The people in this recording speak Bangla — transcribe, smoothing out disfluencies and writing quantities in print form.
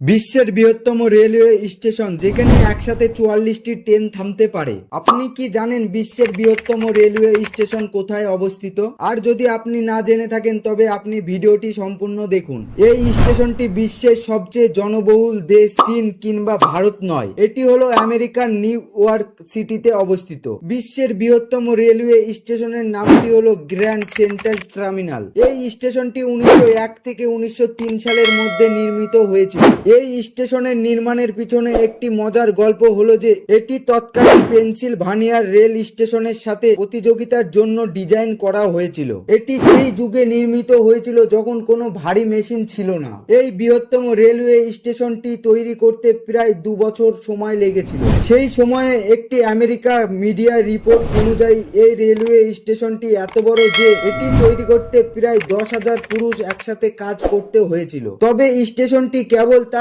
বিশ্বের বৃহত্তম রেলওয়ে স্টেশন যেখানে একসাথে 44টি ট্রেন থামতে পারে। আপনি কি জানেন বিশ্বের বৃহত্তম রেলওয়ে স্টেশন কোথায় অবস্থিত? আর যদি আপনি না জেনে থাকেন তবে আপনি ভিডিওটি সম্পূর্ণ দেখুন। এই স্টেশনটি বিশ্বের সবচেয়ে জনবহুল দেশ চীন কিংবা ভারত নয়, এটি হলো আমেরিকার নিউ ইয়র্ক সিটিতে অবস্থিত। বিশ্বের বৃহত্তম রেলওয়ে স্টেশনের নামটি হলো গ্র্যান্ড সেন্ট্রাল টার্মিনাল। এই স্টেশনটি 1901 থেকে 1903 সালের মধ্যে নির্মিত হয়েছিল। এই স্টেশনের নির্মাণের পিছনে একটি মজার গল্প হলো যে এটি তৎকালীন পেনসিলভানিয়ার রেল স্টেশনের সাথে প্রতিযোগিতার জন্য ডিজাইন করা হয়েছিল। এটি সেই যুগে নির্মিত হয়েছিল যখন কোনো ভারী মেশিন ছিল না। এই বৃহত্তম রেলওয়ে স্টেশনটি তৈরি করতে প্রায় 2 বছর সময় লেগেছিল। সেই সময়ে একটি আমেরিকা মিডিয়া রিপোর্ট অনুযায়ী এই রেলওয়ে স্টেশনটি এত বড় যে এটি তৈরি করতে প্রায় 10,000 পুরুষ একসাথে কাজ করতে হয়েছিল। তবে স্টেশনটি কেবল